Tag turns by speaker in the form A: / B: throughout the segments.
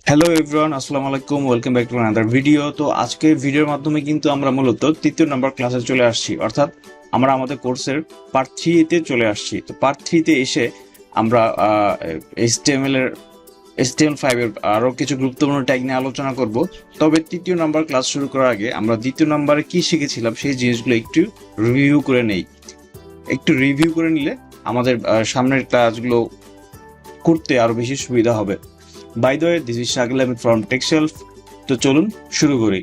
A: Hello everyone, আসসালামু আলাইকুম। Welcome back to another video. তো আজকের ভিডিওর মাধ্যমে কিন্তু আমরা মূলত তৃতীয় নম্বর ক্লাসে চলে আসছি, অর্থাৎ আমরা আমাদের কোর্সের পার্ট 3 তে চলে আসছি। তো পার্ট 3 তে এসে আমরা HTML5 এর আরও কিছু গুরুত্বপূর্ণ ট্যাগ নিয়ে আলোচনা করব। তবে তৃতীয় নম্বর ক্লাস শুরু করার আগে আমরা দ্বিতীয় নম্বরে কি শিখেছিলাম সেই জিনিসগুলো একটু রিভিউ করে নিলে আমাদের সামনের ক্লাসগুলো করতে আরো বেশি সুবিধা হবে। By the way, this is Shakil Ahmed from TechShelf. তো চলুন শুরু করি।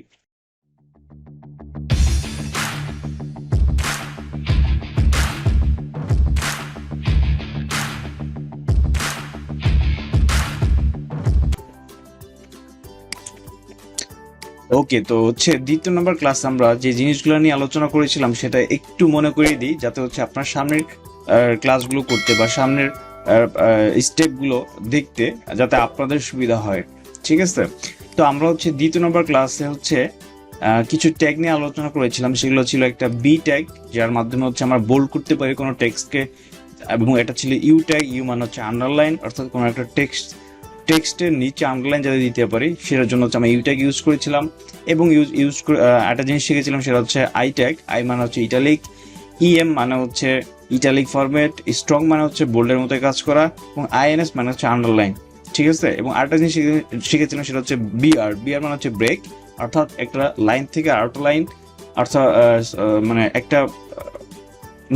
A: ওকে, তো দ্বিতীয় নম্বর ক্লাস আমরা যে জিনিসগুলো নিয়ে আলোচনা করেছিলাম সেটা একটু মনে করিয়ে দিই, যাতে আপনার সামনের ক্লাসগুলো করতে বা সামনের স্টেপগুলো দেখতে যাতে আপনাদের সুবিধা হয়। ঠিক আছে, তো আমরা দ্বিতীয় নম্বর ক্লাসে কিছু ট্যাগ নিয়ে আলোচনা করেছিলাম। সেগুলো ছিল একটা বি ট্যাগ, যার মাধ্যমে আমরা বোল্ড করতে পারি কোনো টেক্সটকে, এবং এটা ছিল ইউ ট্যাগ। ইউ মানে আন্ডারলাইন, অর্থাৎ কোনো একটা টেক্সটের নিচে আন্ডারলাইন যাতে দিতে পারি সেটার জন্য আমরা ইউ ট্যাগ ইউজ করেছিলাম। এবং ইউজ করে একটা জিনিস শিখেছিলাম, সেটা আই ট্যাগ। আই মানে ইটালিক, ইএম মানে ইটালিক ফরম্যাট, স্ট্রং মানে বোল্ডের মতো কাজ করা, এবং আইএনএস মানে আন্ডারলাইন। ঠিক আছে, এবং আরেকটা জিনিস শিখেছিলাম, সেটা বিআর। বিআর মানে ব্রেক, অর্থাৎ একটা লাইন থেকে আরেকটা লাইন, অর্থাৎ মানে একটা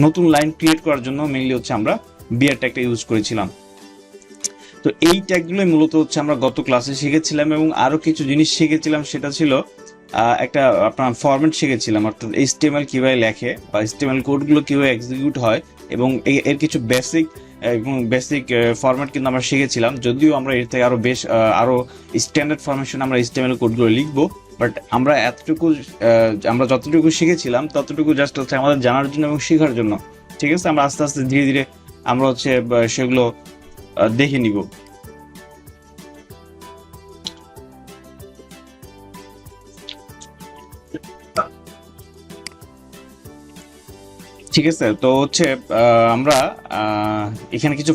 A: নতুন লাইন ক্রিয়েট করার জন্য মেইনলি আমরা বিআর ট্যাগটা ইউজ করেছিলাম। তো এই ট্যাগগুলোই মূলত আমরা গত ক্লাসে শিখেছিলাম, এবং আরো কিছু জিনিস শিখেছিলাম। সেটা ছিল একটা আপনার ফরম্যাট শিখেছিলাম, অর্থাৎ এইচটিএমএল কিভাবে লেখে বা এইচটিএমএল কোডগুলো কিভাবে এক্সিকিউট হয়, এবং এর কিছু বেসিক ফরম্যাট কিন্তু আমরা শিখেছিলাম। যদিও আমরা এর থেকে আরো স্ট্যান্ডার্ড ফরমেশন আমরা এইচটিএমএল কোডগুলো লিখবো, বাট আমরা আমরা যতটুকু শিখেছিলাম ততটুকু জাস্ট আমাদের জানার জন্য এবং শেখার জন্য। ঠিক আছে, আমরা আস্তে আস্তে ধীরে ধীরে আমরা সেগুলো দেখে নিব। ঠিক আছে, তো আমরা এখানে কিছু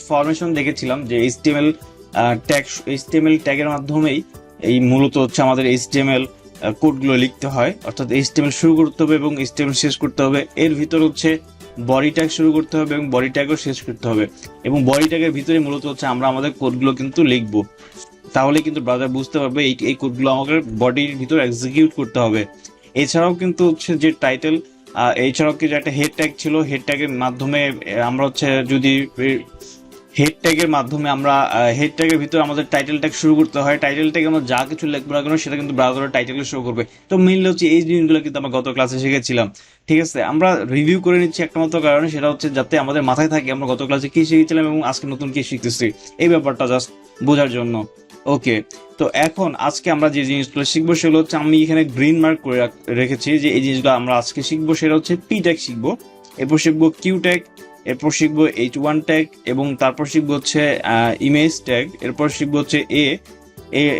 A: ফরমেশন দেখেছিলাম যে এইচটিএমএল ট্যাগের মাধ্যমেই এই মূলত আমাদের এইচটিএমএল কোডগুলো লিখতে হয়। অর্থাৎ এইচটিএমএল শুরু করতে হবে এবং এইচটিএমএল শেষ করতে হবে। এর ভিতর বডি ট্যাগ শুরু করতে হবে এবং বডি ট্যাগও শেষ করতে হবে, এবং বডি ট্যাগের ভিতরে মূলত আমরা আমাদের কোডগুলো কিন্তু লিখবো। তাহলে কিন্তু ব্রাউজার বুঝতে পারবে এই কোডগুলো আমাকে বডির ভিতর এক্সিকিউট করতে হবে। এছাড়াও কিন্তু যে টাইটেল, এছাড়াও যে একটা হেড ট্যাগ ছিল, হেড ট্যাগের মাধ্যমে আমরা যদি হেড ট্যাগের মাধ্যমে আমরা হেড ট্যাগের ভিতরে আমাদের টাইটেল ট্যাগ শুরু করতে হয়। টাইটেল ট্যাগ আমরা যা কিছু লিখবো না কেন সেটা কিন্তু ব্রাউজারের টাইটেলে শো করবে। তো মেইনলি এই জিনিসগুলো কিন্তু আমরা গত ক্লাসে শিখেছিলাম। ঠিক আছে, আমরা রিভিউ করে নিচ্ছি একটা মাত্র কারণে, সেটা যাতে আমাদের মাথায় থাকে আমরা গত ক্লাসে কি শিখেছিলাম এবং আজকে নতুন কি শিখতেছি, এই ব্যাপারটা জাস্ট বোঝার জন্য। ওকে, তো এখন আজকে আমরা যে জিনিসগুলো শিখবো সেগুলো আমি এখানে গ্রিন মার্ক করে রেখেছি যে এই জিনিসগুলো আমরা আজকে শিখবো। সেটা পি ট্যাগ শিখবো, এরপর শিখবো কিউ ট্যাগ, এরপর শিখবো H1 ট্যাগ, এবং তারপর শিখবো ইমেজ ট্যাগ, এরপর শিখবো এ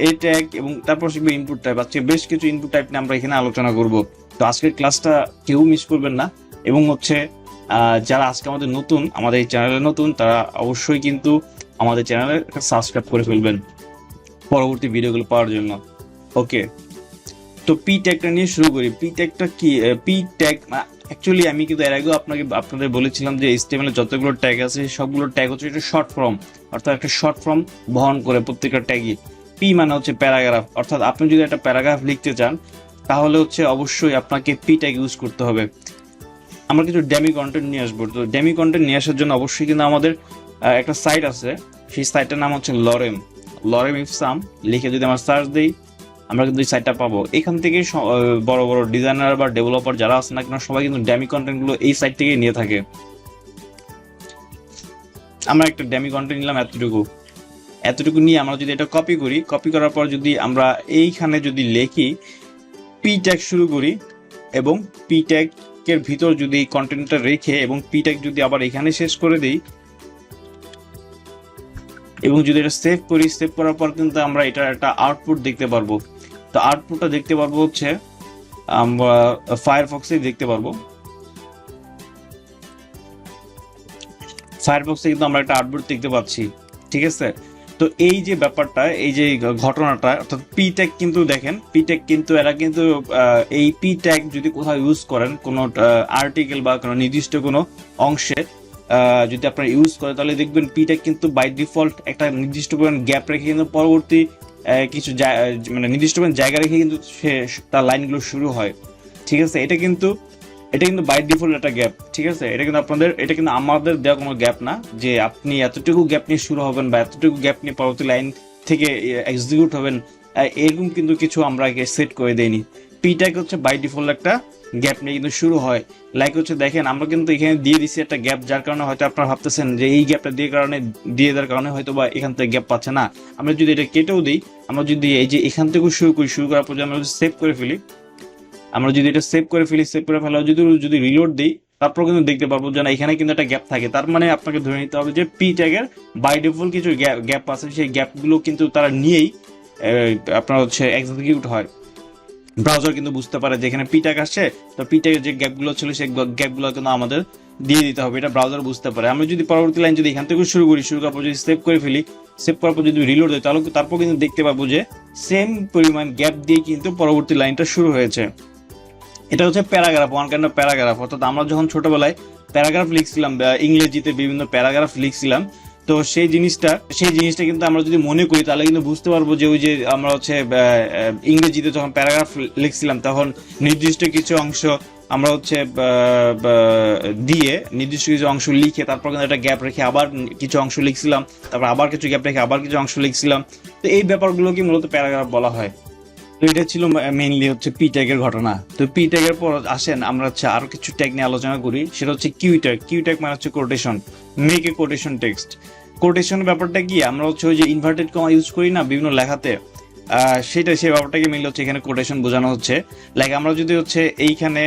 A: এ ট্যাগ, এবং তারপর শিখবো ইনপুট টাইপ। আজকে বেশ কিছু ইনপুট টাইপ নিয়ে আমরা এখানে আলোচনা করব। তো আজকের ক্লাসটা কেউ মিস করবেন না, এবং যারা আজকে আমাদের এই চ্যানেলে নতুন, তারা অবশ্যই কিন্তু আমাদের চ্যানেলে সাবস্ক্রাইব করে ফেলবেন পরবর্তী ভিডিওগুলো পাওয়ার জন্য। ওকে, তো পি ট্যাগটা নিয়ে শুরু করি। পি ট্যাগটা কি? পি ট্যাগ অ্যাকচুয়ালি আমি কিন্তু এর আগেও আপনাদের বলেছিলাম যে এইচটিএমএল এর যতগুলো ট্যাগ আছে সবগুলো ট্যাগ একটা শর্ট ফর্ম, অর্থাৎ একটা শর্ট ফর্ম বহন করে প্রত্যেকটা ট্যাগই। পি মানে প্যারাগ্রাফ, অর্থাৎ আপনি যদি একটা প্যারাগ্রাফ লিখতে চান তাহলে অবশ্যই আপনাকে পি ট্যাগ ইউজ করতে হবে। আমরা কিছু ডেমি কন্টেন্ট নিয়ে আসবো। তো ডেমি কন্টেন্ট নিয়ে আসার জন্য অবশ্যই কিন্তু আমাদের একটা সাইট আছে, সেই সাইটটার নাম লরেম ইফসাম লিখে যদি আমরা সার্চ দিই, আমরা কিন্তু এই সাইটটা পাবো। এখান থেকে বড় বড় ডিজাইনার বা ডেভেলপার যারা আছে না কেন সবাই কিন্তু ডেমি কন্টেন্ট গুলো এই সাইট থেকেই নিয়ে থাকে। আমরা একটা ডেমি কন্টেন্ট নিলাম এতটুকু নিয়ে আমরা যদি এটা কপি করার পর যদি আমরা এইখানে যদি লিখি পি ট্যাগ শুরু করি, এবং পি ট্যাগ এর ভিতর যদি এই কন্টেন্টটা রেখে এবং পি ট্যাগ যদি আবার এখানে শেষ করে দিই, এবং যদি এটা সেভ করার পর কিন্তু আমরা এটা একটা আউটপুট দেখতে পারবো। তো আউটপুটটা দেখতে পারবো আমরা ফায়ারফক্সে দেখতে পারবো। ফায়ারফক্সে কিন্তু আমরা একটা আউটপুট দেখতে পাচ্ছি। ঠিক আছে, তো এই যে ব্যাপারটা, এই যে ঘটনাটা, অর্থাৎ পি ট্যাগ কিন্তু দেখেন, পি ট্যাগ কিন্তু এরা কিন্তু এই পি ট্যাগ যদি কোথাও ইউজ করেন কোনো আর্টিকেল বা কোনো নির্দিষ্ট কোনো অংশে যদি আপনারা ইউজ করেন, তাহলে দেখবেন পি ট্যাগ কিন্তু বাই ডিফল্ট একটা নির্দিষ্ট পরিমাণ গ্যাপ রেখে কিন্তু পরবর্তী কিছু মানে নির্দিষ্ট পরিমাণ জায়গা রেখে কিন্তু সে তার লাইনগুলো শুরু হয়। ঠিক আছে, এটা কিন্তু বাই ডিফল্ট একটা গ্যাপ। ঠিক আছে, এটা কিন্তু আমাদের দেওয়া কোনো গ্যাপ না যে আপনি এতটুকু গ্যাপ নিয়ে শুরু হবেন বা এতটুকু গ্যাপ নিয়ে পরবর্তী লাইন থেকে এক্সিকিউট হবেন, এরকম কিন্তু কিছু আমরা সেট করে দেইনি। পি ট্যাগ হচ্ছে বাই ডিফল্ট একটা গ্যাপ নিয়ে কিন্তু শুরু হয়। লাইক হচ্ছে দেখেন আমরা কিন্তু এখানে দিয়ে দিচ্ছি একটা গ্যাপ, যার কারণে হয়তো আপনারা ভাবতেছেন যে এই গ্যাপটা দিয়ে দেওয়ার কারণে হয়তো বা এখান থেকে গ্যাপ পাচ্ছে না। আমরা যদি এটা কেটেও দিই, আমরা যদি এই যে এখান থেকে শুরু করার পর আমরা যদি সেভ করে ফেলি, সেভ করে ফেলা যদি রিলোড দিই, তারপর কিন্তু দেখতে পারবো যে না, এখানে কিন্তু একটা গ্যাপ থাকে। তার মানে আপনাকে ধরে নিতে হবে যে পি ট্যাগের বাই ডিফল্ট কিছু গ্যাপ আছে, সেই গ্যাপগুলো কিন্তু তারা নিয়েই আপনার হচ্ছে এক্সিকিউট হয়। ব্রাউজার কিন্তু বুঝতে পারে যে এখানে পি ট্যাগ আসছে, তো পি ট্যাগের যে গ্যাপগুলো ছিল সেই গ্যাপগুলো কিন্তু আমাদের দিয়ে দিতে হবে, এটা ব্রাউজার বুঝতে পারে। আমরা যদি পরবর্তী লাইন যদি এখান থেকে শুরু করার পর যদি সেভ করে ফেলি, সেভ করার পর যদি রিলোড দিই, তাহলে তারপর কিন্তু দেখতে পাবো যে সেম পরিমাণ গ্যাপ দিয়ে কিন্তু পরবর্তী লাইনটা শুরু হয়েছে। এটা হচ্ছে paragraph, one kind of paragraph. অর্থাৎ আমরা যখন ছোটবেলায় প্যারাগ্রাফ লিখছিলাম, ইংরেজিতে বিভিন্ন প্যারাগ্রাফ লিখছিলাম, তো সেই জিনিসটা কিন্তু আমরা যদি মনে করি, তাহলে কিন্তু বুঝতে পারবো যে ওই যে আমরা হচ্ছে ইংরেজিতে যখন প্যারাগ্রাফ লিখছিলাম, তখন নির্দিষ্ট কিছু অংশ আমরা হচ্ছে দিয়ে নির্দিষ্ট কিছু অংশ লিখে তারপর কিন্তু একটা গ্যাপ রেখে আবার কিছু অংশ লিখছিলাম, তারপর আবার কিছু গ্যাপ রেখে আবার কিছু অংশ লিখছিলাম। তো এই ব্যাপারগুলোকে মূলত প্যারাগ্রাফ বলা হয়। তো এটা ছিল মেইনলি হচ্ছে পি ট্যাগের ঘটনা। তো পি ট্যাগের পর আসেন আমরা হচ্ছে আরো কিছু ট্যাগ নিয়ে আলোচনা করি, সেটা হচ্ছে কিউ ট্যাগ। কিউ ট্যাগ মানে হচ্ছে quotation, make a quotation text. Quotation ব্যাপারটা কি, আমরা হচ্ছে ওই যে ইনভার্টেড কমা ইউজ করি না বিভিন্ন লেখাতে, সেই ব্যাপারটাকে মিলে হচ্ছে এখানে কোটেশন বোঝানো হচ্ছে। লাইক আমরা যদি হচ্ছে এইখানে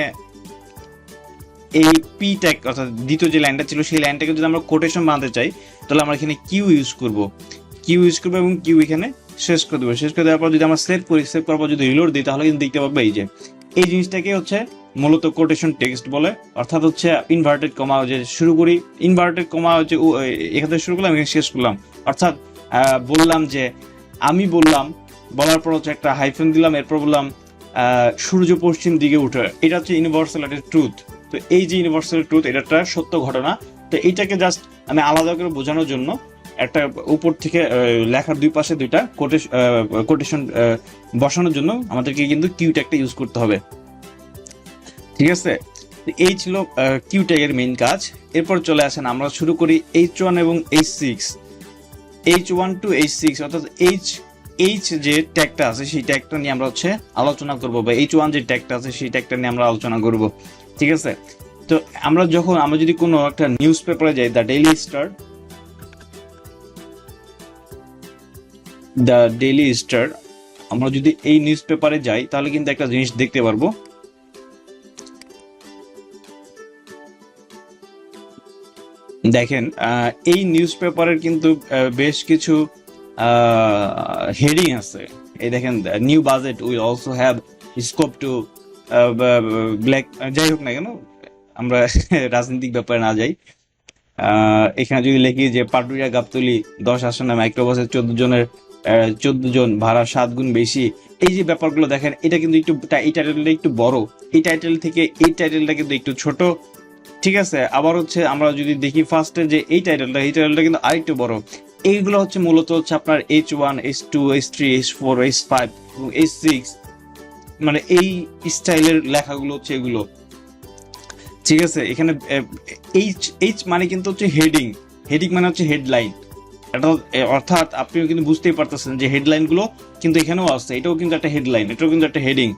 A: এই পি ট্যাগ অর্থাৎ দ্বিতীয় যে লাইনটা ছিল, সেই লাইনটাকে যদি আমরা কোটেশন বানাতে চাই, তাহলে আমরা এখানে কিউ ইউজ করব এবং কিউ এখানে শেষ করে দেওয়ার পর যদি আমরা সেভ করার পর যদি রিলোড দিই, তাহলে কিন্তু দেখতে পাবো এই যে এই জিনিসটাকে হচ্ছে মূলত কোটেশন টেক্সট বলে। অর্থাৎ হচ্ছে ইনভার্টেড কমা যে শুরু করি, ইনভার্টেড কমা হচ্ছে এখান থেকে শুরু করলাম, এখানে শেষ করলাম। অর্থাৎ বললাম যে আমি বলার পর হচ্ছে একটা হাইফেন দিলাম, এরপর বললাম সূর্য পশ্চিম দিকে উঠে। এটা হচ্ছে ইউনিভার্সাল একটা ট্রুথ। তো এই যে ইউনিভার্সাল ট্রুথ, এটা একটা সত্য ঘটনা। তো এইটাকে জাস্ট আমি আলাদা করে বোঝানোর জন্য একটা উপর থেকে লেখার দুই পাশে দুইটা কোটেশন বসানোর জন্য আমাদেরকে কিন্তু কিউ ট্যাগটা ইউজ করতে হবে। ঠিক আছে, এই ছিল কিউ ট্যাগের মেইন কাজ। এরপর চলে আসেন আমরা শুরু করি H1 এবং H6, H1 to H6, অর্থাৎ এইচ যে ট্যাগটা আছে সেই ট্যাগটা নিয়ে আমরা হচ্ছে আলোচনা করব, বা H1 যে ট্যাগটা আছে সেই ট্যাগটা নিয়ে আমরা আলোচনা করব। ঠিক আছে, তো আমরা যদি কোনো একটা নিউজ পেপারে যাই, দ্য ডেইলি স্টার, আমরা যদি এই নিউজ পেপারে যাই, তাহলে কিন্তু একটা জিনিস দেখতে পারবো। দেখেন এই নিউজ পেপারের কিন্তু বেশ কিছু হেডিং আছে। এই দেখেন, new budget will also have scope two black, যাই হোক না কেন আমরা রাজনৈতিক ব্যাপারে না যাই, এখানে যদি লিখি যে পাটুরিয়া গাবতলী 10 আসনে মাইক্রোবাসে 14 জন ভাড়া 7 গুণ বেশি, এই যে ব্যাপারগুলো দেখেন, এটা কিন্তু এই টাইটেলটা একটু বড়, এই টাইটেল থেকে এই টাইটেলটা কিন্তু একটু ছোট। ঠিক আছে, আবার হচ্ছে আমরা যদি দেখি ফার্স্টে যে এই টাইটেলটা কিন্তু আরেকটু বড়। এইগুলো হচ্ছে মূলত হচ্ছে আপনার H1, H2, H3, H4, H5 এবং H6, মানে এই স্টাইলের লেখাগুলো হচ্ছে এগুলো। ঠিক আছে, এখানে এইচ মানে কিন্তু হচ্ছে হেডিং মানে হচ্ছে হেডলাইন। এটা অর্থাৎ আপনিও কিন্তু বুঝতেই পারতেছেন যে হেডলাইন গুলো কিন্তু এখানেও আছে, এটাও কিন্তু একটা হেডলাইন, এটাও কিন্তু একটা হেডিং।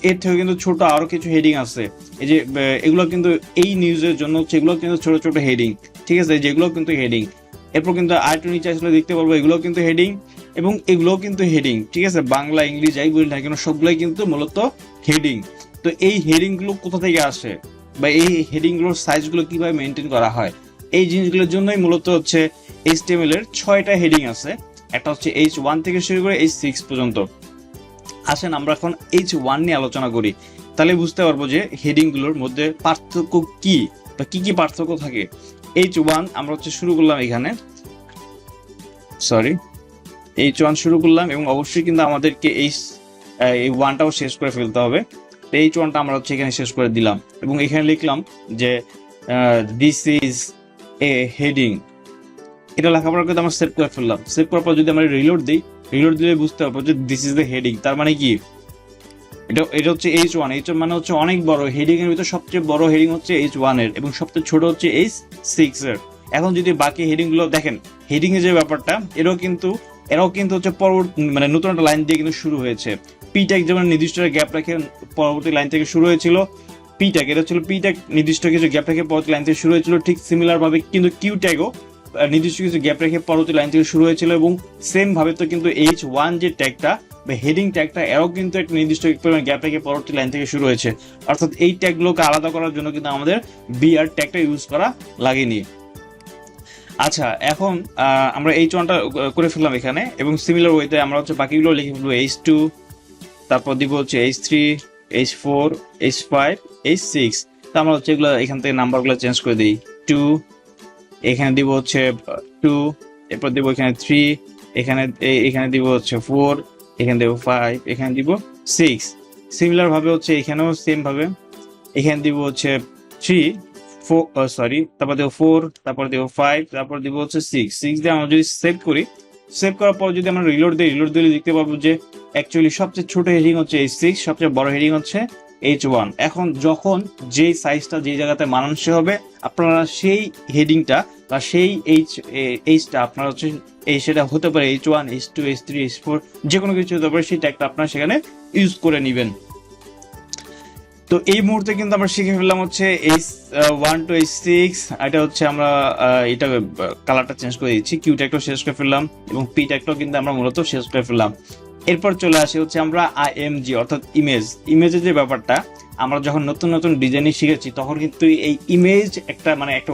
A: এর থেকে কিন্তু ছোট আরো কিছু হেডিং আছে, এই যে এগুলো কিন্তু এই নিউজের জন্য হচ্ছে, এগুলো কিন্তু ছোট ছোট হেডিং। ঠিক আছে, যেগুলো কিন্তু হেডিং। এরপর কিন্তু আরেকটু নিচে আসলে দেখতে পারবো এগুলো কিন্তু হেডিং এবং এগুলোও কিন্তু হেডিং। ঠিক আছে, বাংলা ইংলিশ যাই বলি না কেন সবগুলোই কিন্তু মূলত হেডিং। তো এই হেডিং গুলো কোথা থেকে আসে বা এই হেডিং গুলোর সাইজ গুলো কিভাবে মেনটেন করা হয়, এই জিনিসগুলোর জন্যই মূলত হচ্ছে HTML এর 6টা হেডিং আছে। একটা হচ্ছে H1 থেকে শুরু করে H6 পর্যন্ত। আসেন আমরা এখন H1 নিয়ে আলোচনা করি, তাহলে বুঝতে পারবো যে হেডিং গুলোর মধ্যে পার্থক্য কি বা কি পার্থক্য থাকে। H1 আমরা হচ্ছে শুরু করলাম এখানে, H1 শুরু করলাম এবং অবশ্যই কিন্তু আমাদেরকে এই ওয়ানটাও শেষ করে ফেলতে হবে। তো H1টা আমরা হচ্ছে এখানে শেষ করে দিলাম এবং এখানে লিখলাম যে দিস ইজ এ হেডিং। এটা লেখার পর কিন্তু আমরা সেভ করে ফেললাম। সেভ করার পর যদি আমরা রিলোড দিলে বুঝতে পারবো যে দিস ইজ দ্য হেডিং। তার মানে কি, এটা হচ্ছে H1 মানে হচ্ছে অনেক বড়। হেডিং এর ভিতর সবচেয়ে বড় হেডিং হচ্ছে H1 এর এবং সবচেয়ে ছোট হচ্ছে H6 এর। এখন যদি বাকি হেডিং গুলো দেখেন, হেডিং এর যে ব্যাপারটা, এরাও কিন্তু হচ্ছে পরবর্তী মানে নতুন একটা লাইন দিয়ে কিন্তু শুরু হয়েছে। পি ট্যাগ যেমন নির্দিষ্ট গ্যাপ রেখে পরবর্তী লাইন থেকে শুরু হয়েছিল, পি ট্যাগ এটা ছিল পি ট্যাগ নির্দিষ্ট কিছু গ্যাপ রেখে পরবর্তী লাইন থেকে শুরু হয়েছিল, ঠিক সিমিলার ভাবে কিন্তু কিউ ট্যাগও নির্দিষ্ট কিছু গ্যাপ রেখে পরবর্তী লাইন থেকে শুরু হয়েছিল এবং সেম ভাবে তো কিন্তু H1 যে ট্যাগটা বা হেডিং ট্যাগটা এরাও কিন্তু একটা নির্দিষ্ট পরিমাণ গ্যাপ রেখে পরবর্তী লাইন থেকে শুরু হয়েছে। অর্থাৎ এই ট্যাগগুলোকে আলাদা করার জন্য কিন্তু আমাদের বিআর ট্যাগটা ইউজ করা লাগেনি। আচ্ছা, এখন আমরা H1টা করে ফেললাম এখানে এবং সিমিলার ওয়েতে আমরা হচ্ছে বাকিগুলো লিখে ফেলবো H2, তারপর দিব হচ্ছে H3, H4, H5, H6। তো আমরা হচ্ছে এগুলো এখান থেকে নাম্বারগুলো চেঞ্জ করে দিই। 2 এখানে দিব হচ্ছে 2, এরপর দিব এখানে 3, এখানে দিব হচ্ছে 4, এখানে দিব 5, এখানে দিব 6। সিমিলার ভাবে হচ্ছে এখানেও সেম ভাবে এখানে দিব হচ্ছে 3, 4 সরি, তারপর দিব 4, তারপর দিব 5, তারপর দিব হচ্ছে 6 দিয়ে আমরা যদি সেভ করি, সেভ করার পর যদি আমরা রিলোড দিলে দেখতে পাবো যে অ্যাকচুয়ালি সবচেয়ে ছোট হেডিং হচ্ছে H6, সবচেয়ে বড় হেডিং হচ্ছে H1। এখন যখন যেই সাইজটা যেই জায়গাতে মানানসই হবে, আপনারা সেই হেডিংটা বা সেই এইচটা আপনারা হচ্ছে সেটা হতে পারে H1, H2, H3, H4 যে কোনো কিছু হতে পারে, সেই ট্যাগটা আপনারা সেখানে ইউজ করে নেবেন। তো এই মুহূর্তে কিন্তু আমরা শিখে ফেললাম হচ্ছে H1 to H6। এটা হচ্ছে আমরা এটা কালারটা চেঞ্জ করে দিচ্ছি, কিউ ট্যাগটাও শেষ করে ফেললাম এবং পি ট্যাগটাও কিন্তু আমরা মূলত শেষ করে ফেললাম। এরপর চলে আসে হচ্ছে আমরা আইএমজি অর্থাৎ ইমেজের যে ব্যাপারটা, আমরা যখন নতুন ডিজাইনিং শিখেছি তখন কিন্তু এই ইমেজ একটা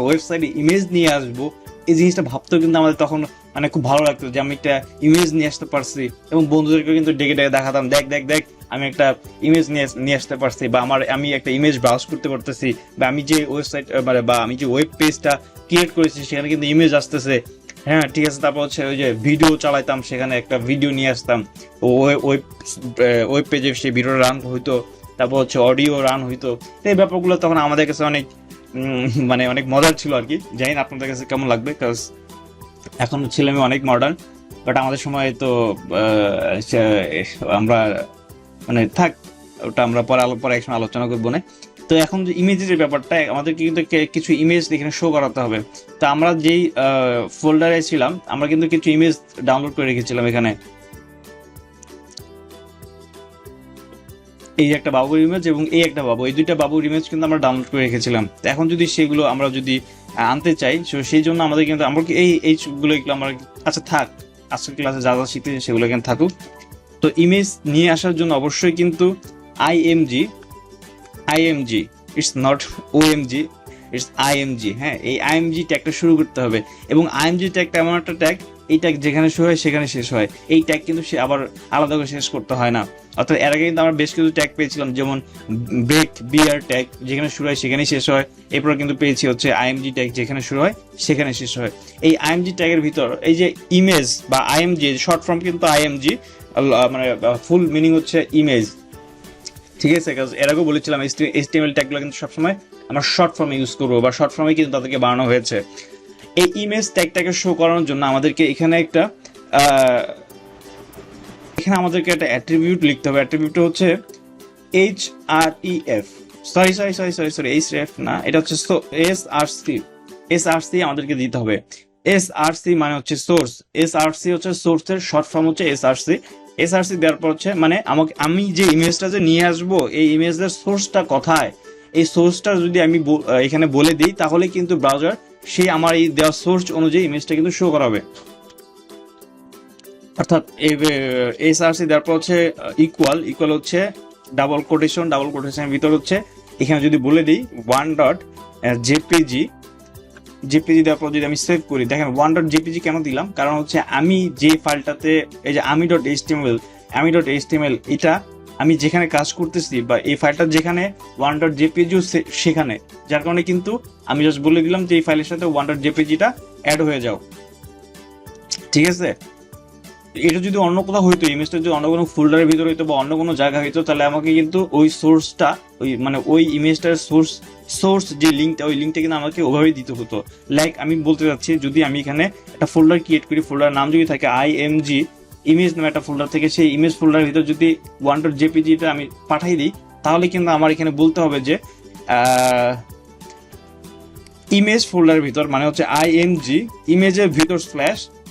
A: ওয়েবসাইটে ইমেজ নিয়ে আসবো, এই জিনিসটা ভাবতেও কিন্তু আমাদের তখন মানে খুব ভালো লাগতো যে আমি একটা ইমেজ নিয়ে আসতে পারছি এবং বন্ধুদেরকে কিন্তু ডেকে দেখাতাম, দেখ আমি একটা ইমেজ নিয়ে আসতে পারছি, বা আমি একটা ইমেজ ব্রাউজ করতে পারতেছি, বা আমি যে ওয়েবসাইট বা আমি যে ওয়েব পেজটা ক্রিয়েট করেছি সেখানে কিন্তু ইমেজ আসতেছে। হ্যাঁ ঠিক আছে। তারপর হচ্ছে ওই যে ভিডিও চালাইতাম, সেখানে একটা ভিডিও নিয়ে আসতাম, ওয়েব পেজে সেই ভিডিও রান হইতো, তারপর হচ্ছে অডিও রান হইতো। এই ব্যাপারগুলো তখন আমাদের কাছে অনেক মানে অনেক মজার ছিল আর কি। জানি না আপনাদের কাছে কেমন লাগবে, কারণ এখন ছেলে মেয়ে অনেক মডার্ন, বাট আমাদের সময় তো আমরা মানে থাক, ওটা আমরা পরে একসময় আলোচনা করবো না। তো এখন যে ইমেজের যে ব্যাপারটা, আমাদেরকে কিন্তু কিছু ইমেজ এখানে শো করাতে হবে। তো আমরা যেই ফোল্ডারে ছিলাম আমরা কিন্তু কিছু ইমেজ ডাউনলোড করে রেখেছিলাম এখানে। এই একটা বাবুর ইমেজ এবং এই একটা বাবু, এই দুইটা বাবুর ইমেজ কিন্তু আমরা ডাউনলোড করে রেখেছিলাম। তো এখন যদি সেগুলো আমরা যদি আনতে চাই, সেই জন্য আমাদের কিন্তু আমরা এইগুলো আমরা আচ্ছা থাক, আজকের ক্লাসে যা শিখতেছি সেগুলো এখানে থাকুক। তো ইমেজ নিয়ে আসার জন্য অবশ্যই কিন্তু IMG, it's not OMG, it's IMG. হ্যাঁ, এই আইএমজি ট্যাগটা শুরু করতে হবে এবং আইএমজি ট্যাগটা এমন একটা ট্যাগ, এই ট্যাগ যেখানে শুরু হয় সেখানে শেষ হয়। এই ট্যাগ কিন্তু সে আবার আলাদা করে শেষ করতে হয় না। অর্থাৎ এর আগে কিন্তু আমরা বেশ কিছু ট্যাগ পেয়েছিলাম, যেমন বিআর ট্যাগ যেখানে শুরু হয় সেখানেই শেষ হয়। এরপর কিন্তু পেয়েছি হচ্ছে আইএমজি ট্যাগ যেখানে শুরু হয় সেখানে শেষ হয়। এই আইএমজি ট্যাগের ভিতর এই যে ইমেজ বা আইএমজি শর্ট ফর্ম কিন্তু আইএমজি, মানে ফুল মিনিং হচ্ছে ইমেজ। ঠিক আছে, এর আগেও বলেছিলাম এইচটিএমএল ট্যাগগুলো কিন্তু সবসময় আমরা শর্ট ফর্মে ইউজ করবো বা শর্ট ফর্মে কিন্তু তাদেরকে বানানো হয়েছে। এই ইমেজ ট্যাগটাকে শো করানোর জন্য আমাদেরকে এখানে একটা অ্যাট্রিবিউট লিখতে হবে। অ্যাট্রিবিউট হচ্ছে HREF, সরি HREF না, এটা হচ্ছে SRC আমাদেরকে দিতে হবে। SRC মানে হচ্ছে সোর্স, SRC হচ্ছে সোর্সের শর্ট ফর্ম হচ্ছে SRC দেওয়ার পর হচ্ছে মানে আমি যে ইমেজটা যে নিয়ে আসবো এই ইমেজের সোর্সটা কোথায়, এই সোর্সটা যদি আমি এখানে বলে দিই তাহলে কিন্তু ব্রাউজার সেই আমার এই দেওয়া সোর্স অনুযায়ী ইমেজটা কিন্তু শো করাবে। অর্থাৎ SRC দেওয়ার পর হচ্ছে ইকুয়াল হচ্ছে ডাবল কোটেশনের ভিতর হচ্ছে এখানে যদি বলে দিই one.jpg দেওয়ার পর যদি আমি সেভ করি, দেখেন one.jpg কেন দিলাম, কারণ হচ্ছে আমি যে ফাইলটাতে এই যে আমি.html এটা আমি যেখানে কাজ করতেছি বা এই ফাইলটা যেখানে one.jpg সেখানে, যার কারণে কিন্তু আমি জাস্ট বলে দিলাম যে এই ফাইলের সাথে one.jpg টা অ্যাড হয়ে যাও। ঠিক আছে, এটা যদি অন্য কোথাও হইতো, ইমেজটা যদি অন্য কোনো ফোল্ডারের ভিতরে হইতো বা অন্য কোনো জায়গা হইতো, তাহলে আমাকে কিন্তু ওই সোর্সটা, ওই মানে ওই ইমেজটার সোর্স যে লিঙ্কটা, ওই লিঙ্কটা কিন্তু আমাকে ওভাবেই দিতে হতো। লাইক আমি বলতে চাচ্ছি, যদি আমি এখানে একটা ফোল্ডার ক্রিয়েট করি, ফোল্ডার নাম যদি থাকে IMG ইমেজ নামে একটা ফোল্ডার থেকে, সেই ইমেজ ফোল্ডারের ভিতর যদি .jpg-টা আমি পাঠাই দিই, তাহলে কিন্তু আমার এখানে বলতে হবে যে ইমেজ ফোল্ডারের ভিতর মানে হচ্ছে IMG ইমেজের ভিতর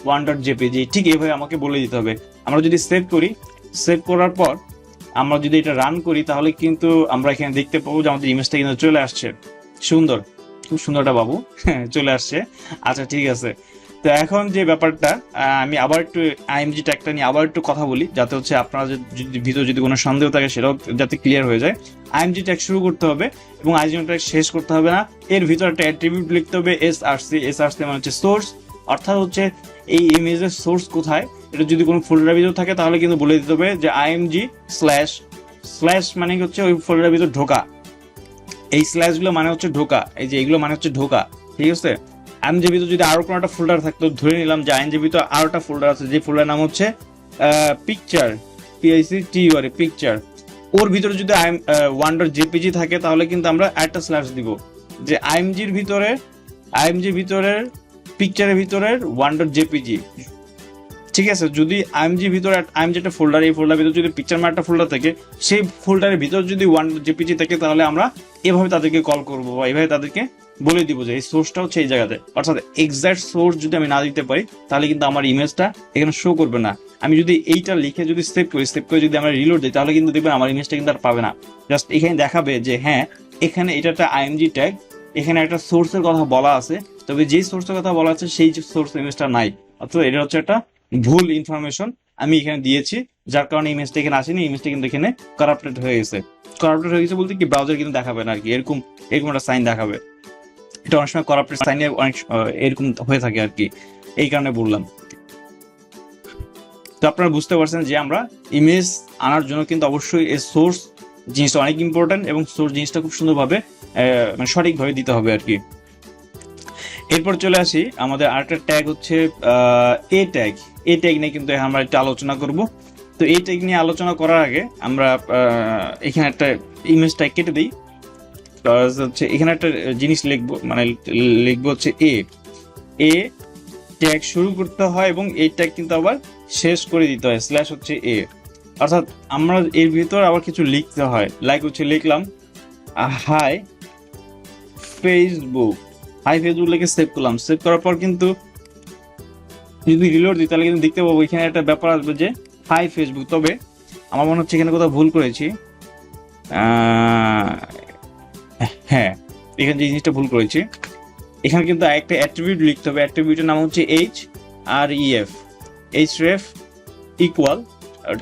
A: /1.jpg, ঠিক এইভাবে আমাকে বলে দিতে হবে। আমরা যদি সেভ করি, সেভ করার পর আমরা যদি এটা রান করি, তাহলে কিন্তু আমরা এখানে দেখতে পাবো যে আমাদের ইমেজটা কিন্তু চলে আসছে। সুন্দর, খুব সুন্দরটা বাবু, চলে আসছে। আচ্ছা ঠিক আছে, তো এখন যে ব্যাপারটা, আমি আবার একটু IMG ট্যাগটা নিয়ে আবার একটু কথা বলি, যাতে হচ্ছে আপনারা যদি ভিতরে যদি কোনো সন্দেহ থাকে সেটাও যাতে ক্লিয়ার হয়ে যায়। IMG ট্যাগ শুরু করতে হবে এবং IMG ট্যাগ শেষ করতে হবে না। এর ভিতরে একটা অ্যাট্রিবিউট লিখতে হবে SRC মানে হচ্ছে সোর্স, অর্থাৎ হচ্ছে এই ইমেজের সোর্স কোথায়। এটা যদি কোনো ফোল্ডারের ভিতর থাকে তাহলে কিন্তু বলে দিতে হবে যে IMG স্ল্যাশ মানে হচ্ছে ওই ফোল্ডারের ভিতর ঢোকা। এই স্ল্যাশগুলো মানে হচ্ছে ঢোকা, এই যে এগুলো মানে হচ্ছে ঢোকা, ঠিক আছে। IMG ভিতর যদি আরো কোনো একটা ফোল্ডার থাকতো, ধরে নিলাম যে IMG ভিতর আরো একটা ফোল্ডার আছে, যে ফোল্ডার নাম হচ্ছে পিকচার, PICTUR পিকচার, ওর ভিতরে যদি .1.jpg থাকে, তাহলে কিন্তু আমরা একটা স্ল্যাশ দিব যে IMGর ভিতরের পিকচারের ভিতরের .jpg, ঠিক আছে। যদি IMG ভিতরে IMG একটা ফোল্ডার, এই ফোল্ডার ভিতরে যদি পিকচার একটা ফোল্ডার থাকে, সেই ফোল্ডারের ভিতর যদি .jpg থাকে, তাহলে আমরা এভাবে তাদেরকে কল করবো বা এভাবে তাদেরকে বলে দিব যে এই সোর্সটা হচ্ছে এই জায়গাতে। অর্থাৎ এক্সাক্ট সোর্স যদি আমি না দিতে পারি, তাহলে কিন্তু আমার ইমেজটা এখানে শো করবে না। আমি যদি এইটা লিখে যদি সেভ করে যদি আমরা রিলোড দিই, তাহলে কিন্তু দেখবেন আমার ইমেজটা কিন্তু আর পাবে না। জাস্ট এখানে দেখাবে যে হ্যাঁ, এখানে এটা একটা IMG ট্যাগ, এখানে একটা সোর্সের কথা বলা আছে, তবে যেই সোর্সের কথা বলা আছে সেই সোর্স ইমেজটা নাই। অর্থাৎ এটা হচ্ছে একটা ভুল ইনফরমেশন আমি এখানে দিয়েছি, যার কারণে ইমেজটা এখানে আসেনি, ইমেজটা কিন্তু এখানে কারাপ্টেড হয়ে গেছে। বলতে কি, ব্রাউজার কিন্তু দেখাবে না আর কি, এরকম একটা সাইন দেখাবে। এটা অনেক সময় কারাপ্টেড সাইনে অনেক এরকম হয়ে থাকে আর কি, এই কারণে বললাম। তো আপনারা বুঝতে পারছেন যে আমরা ইমেজ আনার জন্য কিন্তু অবশ্যই এই সোর্স জিনিসটা অনেক ইম্পর্টেন্ট, এবং সোর্স জিনিসটা খুব সুন্দরভাবে মানে সঠিকভাবে দিতে হবে আর কি। এরপর চলে আসি, আমাদের আরেকটা ট্যাগ হচ্ছে এ ট্যাগ নিয়ে কিন্তু আমরা একটু আলোচনা করব। তো এই ট্যাগ নিয়ে আলোচনা করার আগে আমরা এখানে একটা ইমেজ ট্যাগ কেটে দিই। হচ্ছে এখানে একটা জিনিস লিখবো হচ্ছে এ ট্যাগ শুরু করতে হয় এবং এই ট্যাগ কিন্তু আবার শেষ করে দিতে হয়, স্ল্যাশ হচ্ছে এ। অর্থাৎ আমরা এর ভিতর আবার কিছু লিখতে হয়, লাইক হচ্ছে লিখলাম হাই ফেসবুক লিখে সেভ করলাম। সেভ করার পর কিন্তু যদি রিলোড দিই, তাহলে কিন্তু দেখতে পাবো এখানে একটা ব্যাপার আসবে যে হাই ফেসবুক। তবে আমার মনে হচ্ছে এখানে কোথাও ভুল করেছি, হ্যাঁ এখানে যে জিনিসটা ভুল করেছি, এখানে কিন্তু একটা অ্যাট্রিবিউট লিখতে হবে। অ্যাট্রিবিউটের নাম হচ্ছে href ইকুয়াল,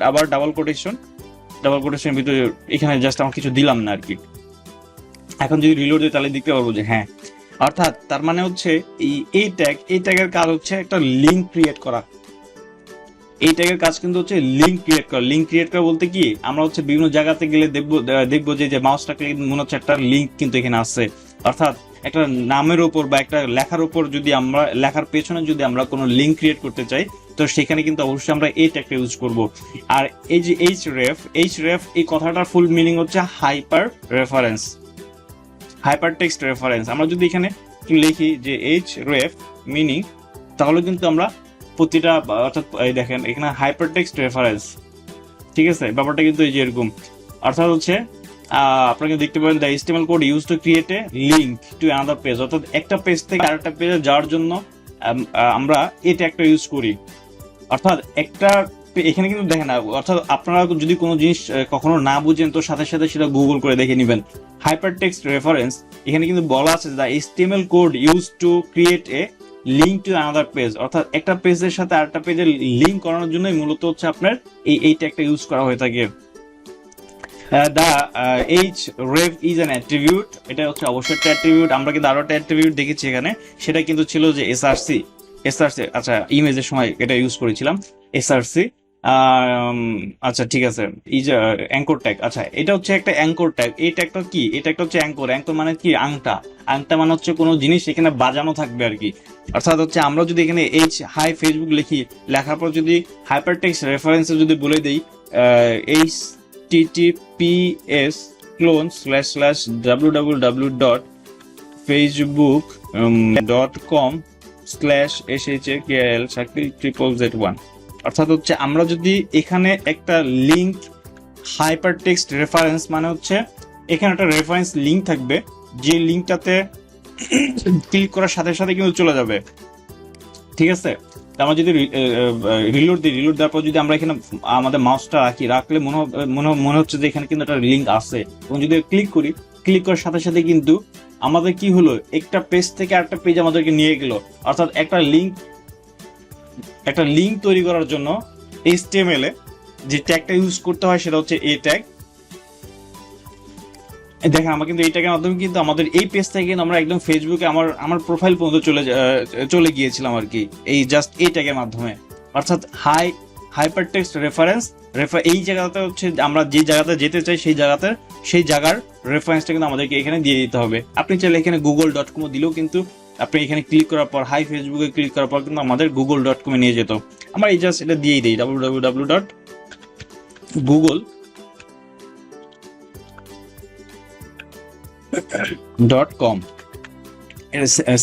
A: আবার ডাবল কোটেশন ভিতরে এখানে জাস্ট আমার কিছু দিলাম না আর কি। এখন যদি রিলোড দিই, তাহলে দেখতে পারবো যে হ্যাঁ, অর্থাৎ তার মানে হচ্ছে এই ট্যাগের কাজ হচ্ছে একটা লিঙ্ক ক্রিয়েট করা। এই ট্যাগের কাজ কিন্তু হচ্ছে লিঙ্ক ক্রিয়েট করা বলতে কি, আমরা হচ্ছে বিভিন্ন জায়গাতে গেলে দেখবো যে মাউসটা ক্লিক মনে হচ্ছে একটা লিঙ্ক কিন্তু এখানে আছে। অর্থাৎ একটা নামের উপর বা একটা লেখার উপর যদি আমরা লেখার পেছনে যদি আমরা কোনো লিঙ্ক ক্রিয়েট করতে চাই, তো সেখানে কিন্তু অবশ্যই আমরা এই ট্যাগটা ইউজ করব। আর এই যে href এই কথাটার ফুল মিনিং হচ্ছে হাইপারটেক্সট রেফারেন্স। আমরা যদি এখানে লিখি যে href মিনিং, তাহলে কিন্তু আমরা প্রতিটা, অর্থাৎ দেখেন এখানে হাইপারটেক্সট রেফারেন্স, ঠিক আছে, ব্যাপারটা কিন্তু এই যে এরকম। অর্থাৎ হচ্ছে আপনাকে দেখতে পাবেন the HTML code use to create a link to another page, অর্থাৎ একটা পেজ থেকে আরেকটা পেজে যাওয়ার জন্য আমরা এটা একটা ইউজ করি। অর্থাৎ একটা এখানে কিন্তু দেখেন, অর্থাৎ আপনারা যদি কোনো জিনিস কখনো না বুঝেন, তো সাথে সাথে সেটা গুগল করে দেখে নেবেন। হাইপারটেক্সট রেফারেন্স এখানে কিন্তু বলা আছে the HTML code use to create a link to another page, অর্থাৎ একটা পেজের সাথে আরেকটা পেজের লিঙ্ক করানোর জন্যই মূলত হচ্ছে আপনার এই ট্যাগটা ইউজ করা হয়ে থাকে। The href is an attribute, এটা হচ্ছে অবশ্যই একটা অ্যাট্রিবিউট। আমরা কিন্তু আরো একটা অ্যাট্রিবিউট দেখেছি এখানে, সেটা কিন্তু ছিল যে SRC। আচ্ছা, ইমেজের সময় এটা ইউজ করেছিলাম SRC, আম, আচ্ছা ঠিক আছে, এই যে অ্যাঙ্কর ট্যাগ, আচ্ছা এটা হচ্ছে একটা অ্যাঙ্কর ট্যাগ। এই ট্যাগটা কি? এটা একটা হচ্ছে অ্যাঙ্কর। অ্যাঙ্কর মানে কি? আংটা। আংটা মানে হচ্ছে কোনো জিনিস এখানে বাজানো থাকবে আর কি। অর্থাৎ হচ্ছে আমরা যদি এখানে এইচ হাই ফেসবুক লিখি, লেখার পর যদি হাইপার টেক্সট রেফারেন্সে যদি বলে দিই H TTPS clone slash slash www.facebook.com/SHAKL অর্থাৎ হচ্ছে আমরা যদি এখানে একটা লিঙ্ক, হাইপার টেক্সট রেফারেন্স মানে হচ্ছে এখানে একটা রেফারেন্স লিঙ্ক থাকবে, যে লিঙ্কটাতে ক্লিক করার সাথে সাথে কিন্তু চলে যাবে, ঠিক আছে? তো আমরা যদি রিলোড দিই, রিলোড দেওয়ার পর যদি আমরা এখানে আমাদের মাউসটা রাখি, রাখলে মনে হচ্ছে যে এখানে কিন্তু একটা লিঙ্ক আছে, এবং যদি ক্লিক করি, ক্লিক করার সাথে সাথে কিন্তু আমাদের কি হলো, একটা পেজ থেকে আরেকটা পেজ আমাদেরকে নিয়ে গেল। অর্থাৎ একটা লিঙ্ক তৈরি করার জন্য HTML এ যে ট্যাগটা ইউজ করতে হয় সেটা হচ্ছে এই ট্যাগ। দেখেন আমরা কিন্তু এই ট্যাগের মাধ্যমে কিন্তু আমাদের এই পেজ থেকে কিন্তু আমরা একদম ফেসবুকে আমার প্রোফাইল পর্যন্ত চলে গিয়েছিলাম আর কি, এই জাস্ট এই ট্যাগের মাধ্যমে। অর্থাৎ হাইপার টেক্সট রেফারেন্স, এই জায়গাতে হচ্ছে আমরা যে জায়গাতে যেতে চাই সেই জায়গার রেফারেন্সটা কিন্তু আমাদেরকে এখানে দিয়ে দিতে হবে। আপনি চাইলে এখানে google.com দিলেও কিন্তু আপনি এখানে ক্লিক করার পর, হাই ফেসবুকে ক্লিক করার পর কিন্তু আমাদের google.com নিয়ে যেত। আমরা এই জাস্ট এটা দিয়েই দিই www.google.com।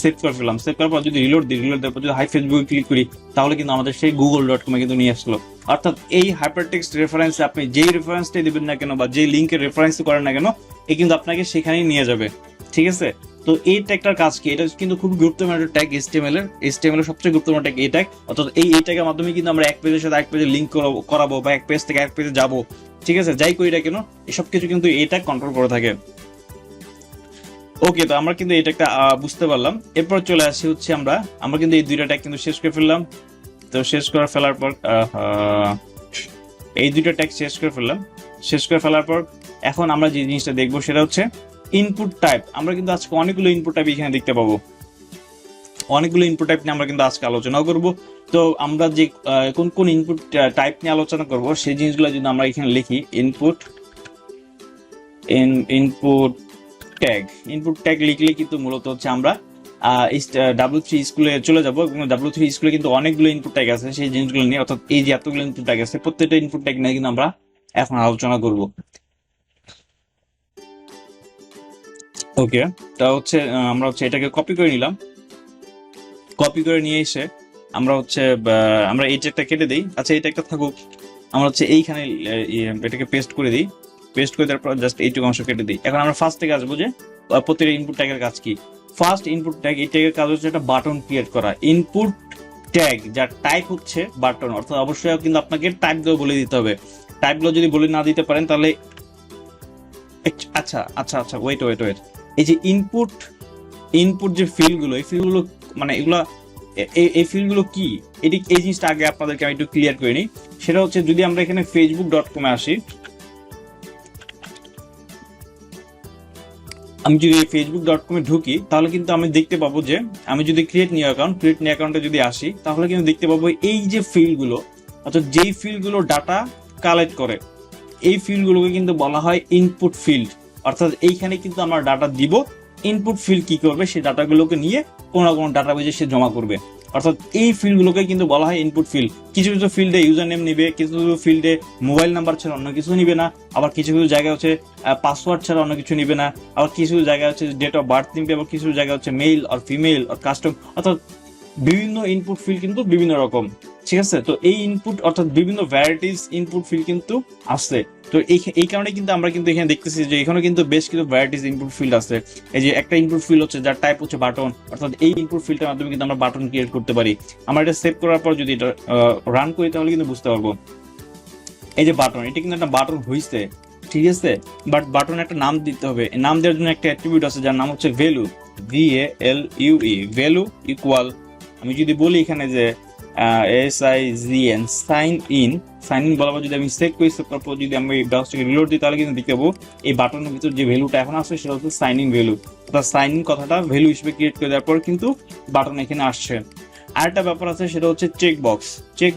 A: সেভ করে ফেললাম। সেভ করার পর যদি রিলোড দিই, রিলোড দেওয়ার পর যদি হাই ফেসবুকে ক্লিক করি, তাহলে কিন্তু আমাদের সেই google.com কিন্তু নিয়ে আসলো। অর্থাৎ এই হাইপারটেক্সট রেফারেন্সে আপনি যেই রেফারেন্সটাই দিবেন না কেন বা যেই লিঙ্কের রেফারেন্স করেন না কেন, এ কিন্তু আপনাকে সেখানেই নিয়ে যাবে, ঠিক আছে? তো এই ট্যাগটার কাজ কি? এটা কিন্তু খুব গুরুত্বপূর্ণ একটা ট্যাগ HTML এর সবচেয়ে গুরুত্বপূর্ণ ট্যাগ এই ট্যাগ। অর্থাৎ এই ট্যাগের মাধ্যমে কিন্তু আমরা এক পেজের সাথে এক পেজে লিঙ্ক করাবো বা এক পেজ থেকে এক পেজে যাবো, ঠিক আছে? যাই করি না কেন এসব কিছু কিন্তু এই ট্যাগ কন্ট্রোল করে থাকে। ওকে, তো আমরা কিন্তু এটা একটা বুঝতে পারলাম। এরপর চলে আসি হচ্ছে আমরা কিন্তু এই দুইটা ট্যাগ কিন্তু শেষ করে ফেললাম। তো ফেলার পর এই দুইটা ট্যাগ শেষ করে ফেলার পর এখন আমরা যে জিনিসটা দেখবো সেটা হচ্ছে ইনপুট টাইপ। আমরা কিন্তু আজকে অনেকগুলো ইনপুট টাইপ এখানে দেখতে পাবো, অনেকগুলো ইনপুট টাইপ নিয়ে আমরা কিন্তু আজকে আলোচনা করব। তো আমরা যে কোন কোন ইনপুট টাইপ নিয়ে আলোচনা করব সেই জিনিসগুলো যদি আমরা এখানে লিখি, ইনপুট ট্যাগ লিখলে কিন্তু মূলত হচ্ছে আমরা W3 স্কুলে চলে যাবো, এবং W3 স্কুলে কিন্তু অনেকগুলো ইনপুট ট্যাগ আছে সেই জিনিসগুলো নিয়ে। অর্থাৎ এই যে এতগুলো ইনপুট ট্যাগ আছে, প্রত্যেকটা ইনপুট ট্যাগ নিয়ে কিন্তু আমরা এখন আলোচনা করব। ওকে, তা হচ্ছে আমরা হচ্ছে এটাকে কপি করে নিলাম। কপি করে নিয়ে এসে আমরা এই ট্যাগটা কেটে দিই। আচ্ছা, এই ট্যাগটা থাকুক, আমরা হচ্ছে এইখানে এটাকে পেস্ট করে দিই। পেস্ট করে দেওয়ার পর জাস্ট এইটুকু অংশ কেটে দিই। এখন আমরা ফার্স্ট থেকে আসবো যে প্রত্যেকটা ইনপুট ট্যাগের কাজ কি। ফার্স্ট ইনপুট ট্যাগ, এই ট্যাগের কাজ হচ্ছে একটা বাটন ক্রিয়েট করা। ইনপুট ট্যাগ যার টাইপ হচ্ছে বাটন, অর্থাৎ অবশ্যই কিন্তু আপনাকে টাইপ গুলো বলে দিতে হবে। টাইপ গুলো যদি বলে না দিতে পারেন তাহলে আচ্ছা আচ্ছা আচ্ছা ওয়েট, এই যে ইনপুট যে ফিল্ডগুলো, এই ফিল্ডগুলো মানে এগুলা এই ফিল্ডগুলো কি, এই জিনিসটা আগে আপনাদেরকে আমি একটু ক্লিয়ার করে নিই। সেটা হচ্ছে যদি আমরা এখানে facebook.com এ আসি, আমি যদি facebook.com এ ঢুকি তাহলে কিন্তু আমি দেখতে পাবো যে আমি যদি ক্রিয়েট নিউ অ্যাকাউন্টে যদি আসি, তাহলে কিন্তু দেখতে পাবো এই যে ফিল্ডগুলো, অর্থাৎ যেই ফিল্ডগুলো ডাটা কালেক্ট করে, এই ফিল্ডগুলোকে কিন্তু বলা হয় ইনপুট ফিল্ড। অর্থাৎ এইখানে কিন্তু আমরা ডাটা দিব, ইনপুট ফিল্ড কি করবে, সেই ডাটাগুলোকে নিয়ে কোনো না কোনো ডাটাবেজে সে জমা করবে। অর্থাৎ এই ফিল্ডগুলোকে কিন্তু বলা হয় ইনপুট ফিল্ড। কিছু কিছু ফিল্ডে ইউজার নেম নিবে, কিছু কিছু ফিল্ডে মোবাইল নাম্বার ছাড়া অন্য কিছু নিবে না, আবার কিছু কিছু জায়গায় হচ্ছে পাসওয়ার্ড ছাড়া অন্য কিছু নিবে না, আবার কিছু জায়গায় হচ্ছে ডেট অফ বার্থ নিবে, আবার কিছু জায়গায় হচ্ছে মেল আর ফিমেল আর কাস্টম। অর্থাৎ বিভিন্ন ইনপুট ফিল্ড কিন্তু বিভিন্ন রকম, ঠিক আছে? তো এই ইনপুট অর্থাৎ বিভিন্ন ভ্যারাইটিস ইনপুট ফিল্ড কিন্তু আছে। তো এই কারণে কিন্তু আমরা কিন্তু এখানে দেখতেছি যে এখানে কিন্তু বেশ কিছু ভ্যারাইটিস ইনপুট ফিল্ড আছে। এই যে একটা ইনপুট ফিল্ড হচ্ছে যার টাইপ হচ্ছে বাটন, অর্থাৎ এই ইনপুট ফিল্ডের মাধ্যমে কিন্তু আমরা বাটন ক্রিয়েট করতে পারি। আমরা এটা সেভ করার পর যদি এটা রান করি তাহলে কিন্তু বুঝতে পারবো এই যে বাটন, এটা কিন্তু একটা বাটন হইছে, ঠিক আছে? বাট বাটন একটা নাম দিতে হবে। নাম দেওয়ার জন্য একটা অ্যাট্রিবিউট আছে যার নাম হচ্ছে ভ্যালু, VALUE, ভ্যালু ইকুয়াল, আমি যদি বলি এখানে যে SIGN সাইন ইন বলার পর যদি আমি সেভ করি, সেভ করার পর যদি আমি ব্রাউজারটাকে রিলোড দিই তাহলে কিন্তু দেখতে পাবো এই বাটনের ভিতর যে ভ্যালুটা এখন আসছে সেটা হচ্ছে সাইন ইন ভ্যালু। অর্থাৎ সাইন ইন কথাটা ভ্যালু হিসেবে ক্রিয়েট করে দেওয়ার পর কিন্তু বাটন এখানে আসছে। আরেকটা ব্যাপার আছে, সেটা হচ্ছে চেক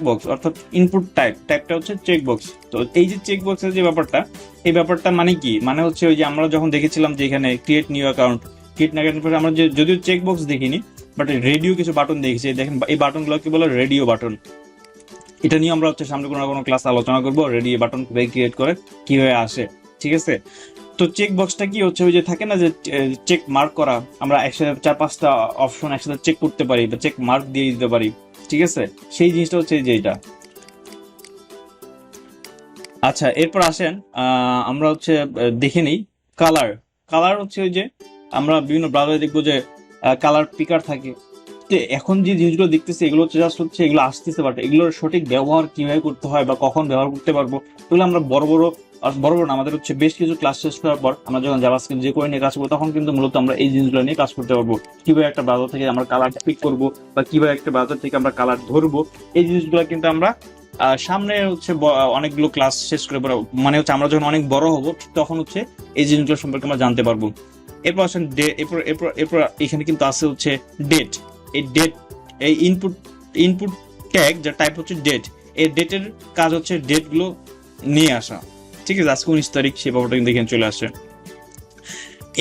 A: বক্স অর্থাৎ ইনপুট টাইপটা হচ্ছে চেক বক্স। তো এই যে চেক বক্সের যে ব্যাপারটা, এই ব্যাপারটা মানে কি, মানে হচ্ছে ওই যে আমরা যখন দেখেছিলাম যে এখানে create new account, create new account পরে আমরা যে যদিও চেক বক্স দেখিনি, বাট রেডিও কিছু বাটন দেখেছি। দেখেন এই বাটনগুলো কি বলে, রেডিও বাটন। এটা নিয়ে আমরা হচ্ছে সামনে কোনো না কোনো ক্লাস আলোচনা করবো, রেডিও বাটন কিভাবে ক্রিয়েট করে, কিভাবে আসে, ঠিক আছে। তো চেক বক্সটা কি হচ্ছে, ওই যে থাকে না যে চেক মার্ক করা, আমরা একসাথে 4-5টা অপশন একসাথে চেক করতে পারি বা চেক মার্ক দিয়ে দিতে পারি, ঠিক আছে, সেই জিনিসটা হচ্ছে যে এটা। আচ্ছা, এরপর আসেন আমরা হচ্ছে দেখে নিই কালার। কালার হচ্ছে ওই যে আমরা বিভিন্ন ব্রাউজারে দেখবো যে কালার পিকার থাকে। তো এখন যে জিনিসগুলো দেখতেছি এগুলো হচ্ছে জাস্ট হচ্ছে এগুলো আসতেছে, বাট এগুলোর সঠিক ব্যবহার কিভাবে করতে হয় বা কখন ব্যবহার করতে পারবো, এগুলো আমরা বড় বড় না, আমাদের হচ্ছে বেশ কিছু ক্লাস শেষ করার পর আমরা যখন জাভাস্ক্রিপ্ট যে করে নিয়ে কাজ করবো, তখন কিন্তু মূলত আমরা এই জিনিসগুলো নিয়ে কাজ করতে পারবো। কিভাবে একটা ব্রাউজার থেকে আমরা কালার পিক করবো বা কিভাবে একটা ব্রাউজার থেকে আমরা কালার ধরবো, এই জিনিসগুলো কিন্তু আমরা সামনে হচ্ছে অনেকগুলো ক্লাস শেষ করে পরে, মানে হচ্ছে আমরা যখন অনেক বড় হব তখন হচ্ছে এই জিনিসগুলো সম্পর্কে আমরা জানতে পারবো। এরপর আসেন এরপর এরপর এরপর এখানে কিন্তু আছে হচ্ছে ডেট। এই ডেট, এই ইনপুট ট্যাগ যার টাইপ হচ্ছে ডেট, এই ডেটের কাজ হচ্ছে ডেট গুলো নিয়ে আসা, ঠিক আছে, আজকে 19 তারিখ, সেই ব্যাপারটা কিন্তু এখানে চলে আসে।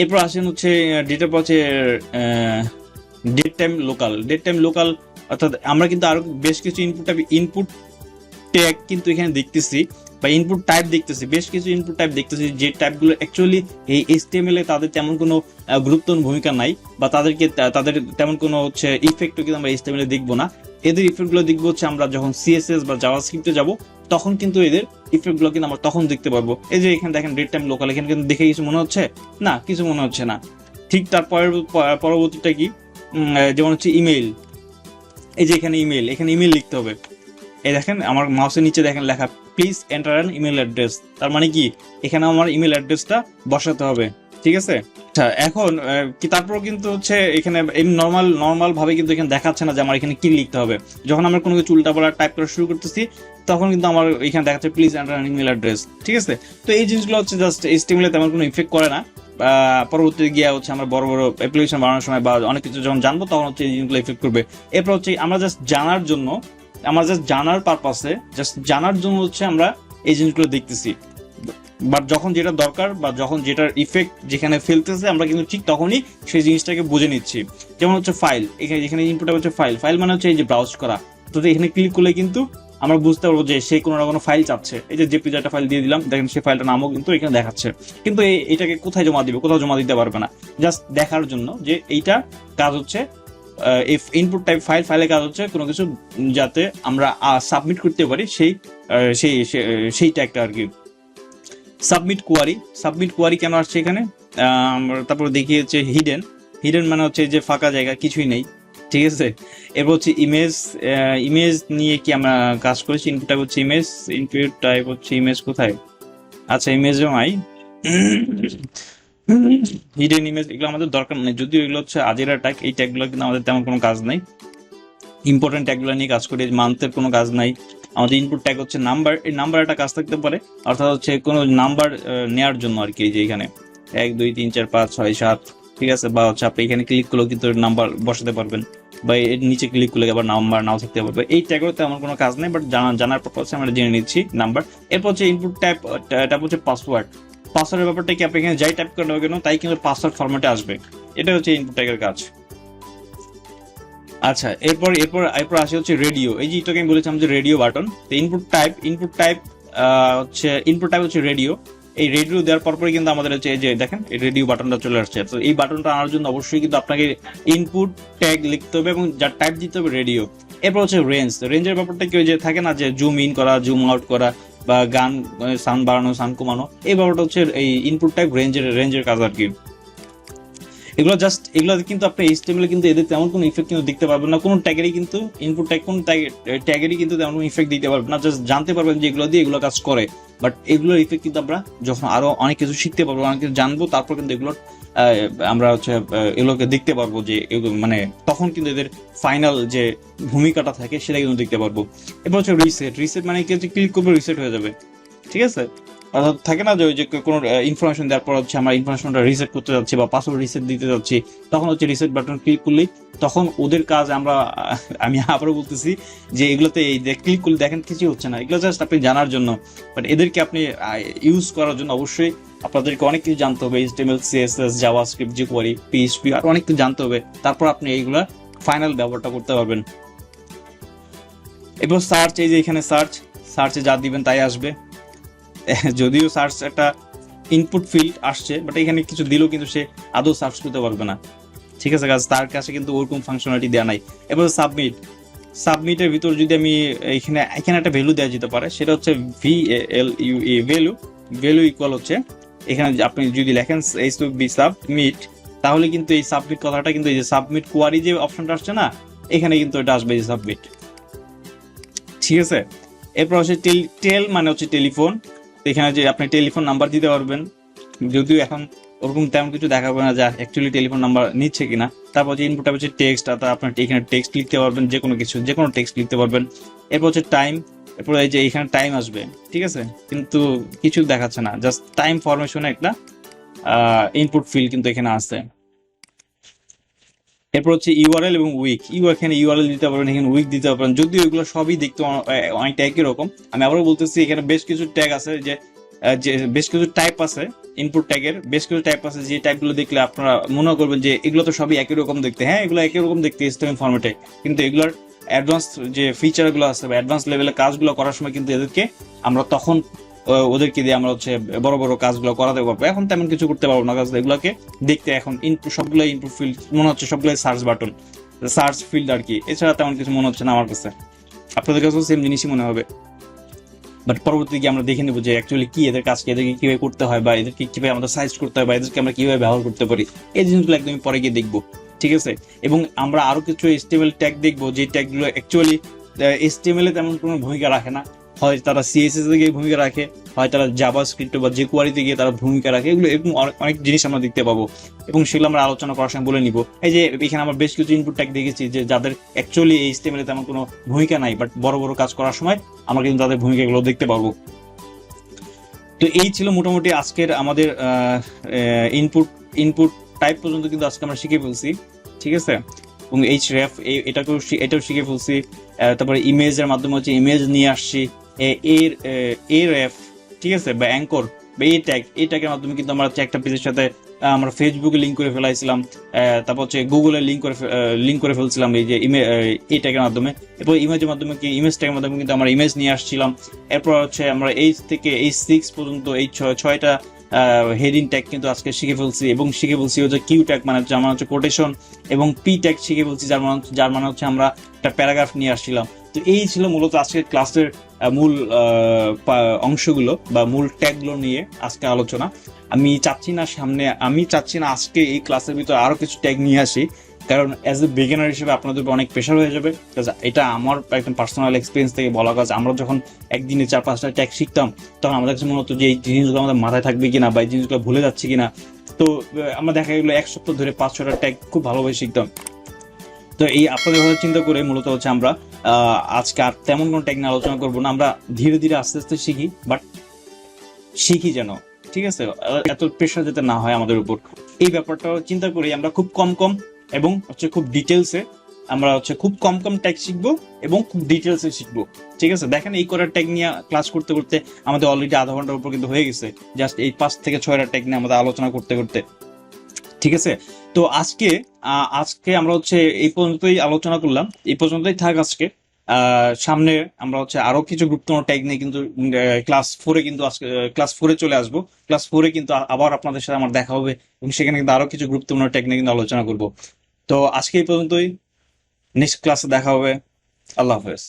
A: এরপর আসেন হচ্ছে ডেটের পর হচ্ছে ডেট টাইম লোকাল, অর্থাৎ আমরা কিন্তু আরো বেশ কিছু ইনপুট ট্যাগ কিন্তু এখানে দেখতেছি বা ইনপুট টাইপ দেখতেছি, বেশ কিছু ইনপুট টাইপ দেখতেছি, যে টাইপগুলো অ্যাকচুয়ালি এই এইচটিএমএল এ তাদের তেমন কোনো গুরুত্বপূর্ণ ভূমিকা নাই বা তাদের তেমন কোনো হচ্ছে ইফেক্টও কিন্তু আমরা এইচটিএমএল এ দেখবো না। এদের ইফেক্টগুলো দেখবো হচ্ছে আমরা যখন সিএসএস বা জাভাস্ক্রিপ্টে যাব, তখন কিন্তু এদের ইফেক্টগুলো কিন্তু আমরা তখন দেখতে পারবো। এই যে এখানে দেখেন ডেট টাইম লোকাল, এখানে কিন্তু দেখে কিছু মনে হচ্ছে না, কিছু মনে হচ্ছে না। ঠিক তার পরবর্তীটা কি, যেমন হচ্ছে ইমেইল। এই যে এখানে ইমেইল লিখতে হবে। এই দেখেন আমার মাউসের নিচে দেখেন লেখা please enter an email address, তার মানে কি এখানে আমার ইমেল অ্যাড্রেসটা বসাতে হবে, ঠিক আছে। আচ্ছা, এখন কি তারপর কিন্তু হচ্ছে এখানে নর্মাল ভাবে কিন্তু এখানে দেখাচ্ছে না যে আমার এখানে কি লিখতে হবে। যখন আমরা কোনো কিছু উল্টাপাল্টা টাইপ করা শুরু করতেছি, তখন কিন্তু আমার এখানে দেখাচ্ছে please enter an email address, ঠিক আছে। তো এই জিনিসগুলো হচ্ছে জাস্ট এইচটিএমএল এ তেমন কোনো ইফেক্ট করে না। পরবর্তীতে গিয়ে হচ্ছে আমরা বড় বড় অ্যাপ্লিকেশন বানানোর সময় বা অনেক কিছু যখন জানবো, তখন হচ্ছে এই জিনিসগুলো ইফেক্ট করবে। এরপর হচ্ছে আমরা জাস্ট জানার পারপাসে, জাস্ট জানার জন্য হচ্ছে আমরা এই জিনিসগুলো দেখতেছি। বাট যখন যেটা দরকার বা যখন যেটার ইফেক্ট যেখানে ফেলতেছে, আমরা কিন্তু ঠিক তখনই সেই জিনিসটাকে বুঝে নিচ্ছি। যেমন হচ্ছে ফাইল, এখানে ইনপুট হচ্ছে ফাইল মানে হচ্ছে এই যে ব্রাউজ করা। তো এখানে ক্লিক করলে কিন্তু আমরা বুঝতে পারবো যে সে কোনো না কোনো ফাইল চাচ্ছে। এই যে জেপিজি একটা ফাইল দিয়ে দিলাম, দেখেন সেই ফাইলটার নামও কিন্তু এখানে দেখাচ্ছে। কিন্তু এটাকে কোথায় জমা দিবে, কোথাও জমা দিতে পারবে না, জাস্ট দেখার জন্য যে এইটা কাজ হচ্ছে। ইনপুট টাইপ ফাইলের কাজ হচ্ছে কোনো কিছু যাতে আমরা সাবমিট করতে পারি, সেই ট্যাগটা আর কি। সাবমিট কোয়ারি কেন আসছে এখানে, তারপর দেখিয়েছে হিডেন মানে হচ্ছে যে ফাঁকা জায়গা, কিছুই নেই, ঠিক আছে। এরপর হচ্ছে ইমেজ নিয়ে কি আমরা কাজ করেছি। ইনপুট টাইপ হচ্ছে ইমেজ, কোথায়, আচ্ছা ইমেজও নাই, হিডেন ইমেজ, এগুলো আমাদের দরকার নেই, যদিও এগুলো হচ্ছে আজেরা ট্যাগ। এই ট্যাগগুলো কিন্তু আমাদের তেমন কোনো কাজ নাই। ইম্পর্টেন্ট ট্যাগগুলো নিয়ে কাজ করি, মান্থের কোনো কাজ নাই। আমাদের ইনপুট ট্যাগ হচ্ছে নাম্বার, এই নাম্বার একটা কাজ থাকতে পারে, অর্থাৎ হচ্ছে কোনো নাম্বার নেওয়ার জন্য আর কি। যে এখানে 1 2 3 4 5 6 7, ঠিক আছে, বা হচ্ছে আপনি এখানে ক্লিক করলেও কিন্তু নাম্বার বসাতে পারবেন, বা এর নিচে ক্লিক করলে আবার নাম্বার নাও থাকতে পারবে। এই ট্যাগের তেমন কোনো কাজ নেই, বাট জানার পারপাসে আমরা জেনে নিচ্ছি নাম্বার। এরপর হচ্ছে ইনপুট ট্যাব হচ্ছে পাসওয়ার্ডের ব্যাপারটা কি, আপনি এখানে যাই টাইপ করেন না কেন তাই কিন্তু পাসওয়ার্ড ফরম্যাটে আসবে। এটা হচ্ছে ইনপুট ট্যাগের কাজ। আচ্ছা, এরপর আসে হচ্ছে রেডিও। এই যে এটাকে আমি বলেছিলাম যে রেডিও বাটন। তো ইনপুট টাইপ হচ্ছে রেডিও। এই রেডিও দেওয়ার পরপরই কিন্তু আমাদের হচ্ছে এই যে দেখেন এই রেডিও বাটনটা চলে আসছে। তো এই বাটনটা আনার জন্য অবশ্যই কিন্তু আপনাকে ইনপুট ট্যাগ লিখতে হবে এবং যার টাইপ দিতে হবে রেডিও। এরপর হচ্ছে রেঞ্জের ব্যাপারটা কি, ওই যে থাকে না যে জুম ইন করা, জুম আউট করা, বা গান সাউন্ড বাড়ানো, সাউন্ড কমানো, এই ব্যাপারটা হচ্ছে এই ইনপুট টাইপ রেঞ্জের কাজ আর কি। এগুলো কিন্তু আপনি এইচটিএমএল কিন্তু এদের তেমন কোনো ইফেক্ট কিন্তু দেখতে পারবেন না, কোনো ট্যাগেরই কিন্তু ইনপুট ট্যাগ কোন ট্যাগেরই কিন্তু তেমন কোনো ইফেক্ট দিতে পারবেন না। জাস্ট জানতে পারবেন যে এগুলো দিয়ে এগুলো কাজ করে, বাট এগুলোর ইফেক্ট কিন্তু আমরা যখন আরো অনেক কিছু শিখতে পারবো, অনেক কিছু জানবো, তারপর কিন্তু এগুলোর আমরা হচ্ছে এগুলোকে দেখতে পারবো যে মানে তখন কিন্তু এদের ফাইনাল যে ভূমিকাটা থাকে সেটা কিন্তু দেখতে পারবো। এরপর হচ্ছে রিসেট মানে কি হচ্ছে ক্লিক করবে রিসেট হয়ে যাবে, ঠিক আছে। অর্থাৎ থাকে না যে ওই যে কোনো ইনফরমেশন দেওয়ার পর হচ্ছে আমরা ইনফরমেশনটা রিসেট করতে যাচ্ছি বা পাসওয়ার্ড রিসেট দিতে যাচ্ছি, তখন হচ্ছে রিসেট বাটন ক্লিক করলেই তখন ওদের কাজ আমরা আমি আবারও বলতেছি যে এগুলোতে এই ক্লিক করলে দেখেন কিছু হচ্ছে না, এগুলো জাস্ট আপনি জানার জন্য। বাট এদেরকে আপনি ইউজ করার জন্য অবশ্যই আপনাদেরকে অনেক কিছু জানতে হবে, HTML CSS JavaScript jQuery PHP আর অনেক কিছু জানতে হবে, তারপর আপনি এইগুলা ফাইনাল ব্যবহারটা করতে পারবেন। এবার সার্চ, এই যে এখানে সার্চে যা দিবেন তাই আসবে। যদিও সার্চ একটা ইনপুট ফিল্ড আসছে, বাট এখানে কিছু দিলেও কিন্তু সে আদৌ সার্চ করতে পারবে না, ঠিক আছে গাছ, তার কাছে কিন্তু ওরকম ফাংশনালিটি দেওয়া নাই। এবার সাবমিটের ভিতর যদি আমি এখানে একটা ভ্যালু দেওয়া যেতে পারে, সেটা হচ্ছে VALUE ভ্যালু ইকুয়াল হচ্ছে এখানে আপনি যদি লেখেন সাবমিট, তাহলে কিন্তু এই সাবমিট কথাটা কিন্তু এই যে সাবমিট কোয়ারি যে অপশনটা আসছে না, এখানে কিন্তু এটা আসবে যে সাবমিট, ঠিক আছে। এরপর হচ্ছে টেল মানে হচ্ছে টেলিফোন, এখানে যে আপনি টেলিফোন নাম্বার দিতে পারবেন, যদিও এখন ওরকম তেমন কিছু দেখাবে না যে অ্যাকচুয়ালি টেলিফোন নাম্বার নিচ্ছে কিনা। তারপর যে ইনপুট হচ্ছে টেক্সট, অর্থাৎ আপনার এখানে টেক্সট লিখতে পারবেন, যে কোনো টেক্সট লিখতে পারবেন। এরপর হচ্ছে টাইম, এরপর এই যে এখানে টাইম আসবে, ঠিক আছে, কিন্তু কিছু দেখাচ্ছে না, জাস্ট টাইম ফরমেশনে একটা ইনপুট ফিল্ড কিন্তু এখানে আছে। এরপর হচ্ছে ইউআরএল এবং উইক, এখানে ইউআরএল দিতে পারবেন, এখানে উইক দিতে পারবেন, যদিও এগুলো সবই দেখতে অনেকটা একই রকম। আমি আবারও বলতেছি এখানে বেশ কিছু ট্যাগ আছে, যে বেশ কিছু টাইপ আছে, ইনপুট ট্যাগের বেশ কিছু টাইপ আছে, যে ট্যাগগুলো দেখলে আপনারা মনে করবেন যে এগুলো তো সবই একই রকম দেখতে। হ্যাঁ, এগুলো একই রকম দেখতে HTML ফরম্যাটে, কিন্তু এগুলোর অ্যাডভান্স যে ফিচারগুলো আছে বা অ্যাডভান্স লেভেলের কাজগুলো করার সময় কিন্তু এদেরকে আমরা তখন ওদেরকে দিয়ে আমরা হচ্ছে বড় বড় কাজগুলো করাতে পারবো। এখন তেমন কিছু করতে পারবো না, কাজ এগুলোকে দেখতে এখন সবগুলো ইনপুট ফিল্ড মনে হচ্ছে, সবগুলো সার্চ বাটন, সার্চ ফিল্ড আর কি, এছাড়া তেমন কিছু মনে হচ্ছে না আমার কাছে। আপনাদের কাছেও সেম জিনিসই মনে হবে, বাট পরবর্তী গিয়ে আমরা দেখে নেবো যে অ্যাকচুয়ালি কি এদের কাজকে এদেরকে কিভাবে করতে হয়, বা এদেরকে কিভাবে আমাদের সাইজ করতে হয়, বা এদেরকে আমরা কিভাবে ব্যবহার করতে পারি, এই জিনিসগুলো একদমই পরে গিয়ে দেখবো, ঠিক আছে। এবং আমরা আরো কিছু HTML ট্যাগ দেখবো, যে ট্যাগগুলো অ্যাকচুয়ালি HTML এ তেমন কোনো ভূমিকা রাখে না, হয় তারা CSS এ গিয়ে ভূমিকা রাখে, হয় তারা জাভাস্ক্রিপ্ট বা jQuery তে গিয়ে তারা ভূমিকা রাখে। এগুলো এরকম অনেক জিনিস আমরা দেখতে পাবো, এবং সেগুলো আমরা আলোচনা করার সময় বলে নিব। এই যে এখানে আমরা বেশ কিছু ইনপুট ট্যাগ দেখেছি, যে যাদের অ্যাকচুয়ালি HTML এ তেমন কোনো ভূমিকা নাই, বাট বড় বড় কাজ করার সময় আমরা কিন্তু তাদের ভূমিকাগুলো দেখতে পারবো। তো এই ছিল মোটামুটি আজকের আমাদের ইনপুট টাইপ পর্যন্ত কিন্তু আজকে আমরা শিখে ফেলছি, ঠিক আছে। এবং href এটাও শিখে ফেলছি। তারপরে ইমেজের মাধ্যমে হচ্ছে ইমেজ নিয়ে আসছি, রেফ, ঠিক আছে, বা অ্যাঙ্কর বা এই ট্যাগের মাধ্যমে কিন্তু আমরা একটা পেজের সাথে আমরা ফেসবুকে লিঙ্ক করে ফেলাইছিলাম, তারপর হচ্ছে গুগলে লিঙ্ক করে ফেলছিলাম এই যে এই ট্যাগের মাধ্যমে। এরপর ইমেজের মাধ্যমে ইমেজ ট্যাগের মাধ্যমে কিন্তু আমরা ইমেজ নিয়ে আসছিলাম। এরপর হচ্ছে আমরা থেকে H6 পর্যন্ত এই ছয়টা হেডিং ট্যাগ কিন্তু আজকে শিখে ফেলছি, এবং শিখে ফেলছি হচ্ছে কিউ ট্যাগ মানে যার মানে হচ্ছে কোটেশন, এবং পি ট্যাগ শিখে ফেলছি যার মানে হচ্ছে আমরা একটা প্যারাগ্রাফ নিয়ে আসছিলাম। তো এই ছিল মূলত আজকের ক্লাসের মূল অংশগুলো বা মূল ট্যাগগুলো নিয়ে আজকে আলোচনা। আমি চাচ্ছি না আজকে এই ক্লাসের ভিতরে আরো কিছু ট্যাগ নিয়ে আসি, কারণ অ্যাজ এ বিগিনার হিসেবে আপনাদের উপর অনেক প্রেশার হয়ে যাবে। এটা আমার একদম পার্সোনাল এক্সপিরিয়েন্স থেকে বলা কাজ, আমরা যখন একদিনে 4-5টা ট্যাগ শিখতাম, তখন আমাদের কাছে মনে হতো যে এই জিনিসগুলো আমাদের মাথায় থাকবে কিনা, বা এই জিনিসগুলো ভুলে যাচ্ছে কিনা। তো আমরা দেখা গেলো 1 সপ্তাহ ধরে 5-6টা ট্যাগ খুব ভালোভাবে শিখতাম। তো এই আপনাদের কথা চিন্তা করে মূলত হচ্ছে আমরা আজকে আর তেমন কোনো ট্যাগ নিয়ে আলোচনা করবো না, আমরা ধীরে ধীরে আস্তে আস্তে শিখি, বাট শিখি যেন, ঠিক আছে, এত প্রেশার যাতে না হয় আমাদের উপর। এই ব্যাপারটা চিন্তা করি আমরা খুব কম এবং হচ্ছে খুব ডিটেলসে আমরা হচ্ছে খুব কম ট্যাগ শিখবো এবং খুব ডিটেলসে শিখবো, ঠিক আছে। দেখেন এই করার ট্যাগ নিয়ে ক্লাস করতে করতে আমাদের অলরেডি আধা ঘন্টার উপর কিন্তু হয়ে গেছে, জাস্ট এই 5 থেকে 6টা ট্যাগ নিয়ে আমাদের আলোচনা করতে করতে, ঠিক আছে। তো আজকে আমরা হচ্ছে এই পর্যন্তই আলোচনা করলাম, এই পর্যন্তই থাক আজকে। সামনে আমরা হচ্ছে আরো কিছু গুরুত্বপূর্ণ ট্যাগ নিয়ে কিন্তু ক্লাস 4-এ কিন্তু আজকে ক্লাস 4-এ চলে আসবো। ক্লাস 4-এ কিন্তু আবার আপনাদের সাথে আমার দেখা হবে, এবং সেখানে কিন্তু আরো কিছু গুরুত্বপূর্ণ ট্যাগ নিয়ে কিন্তু আলোচনা করবো। তো আজকে এই পর্যন্তই, নেক্সট ক্লাসে দেখা হবে। আল্লাহ হাফেজ।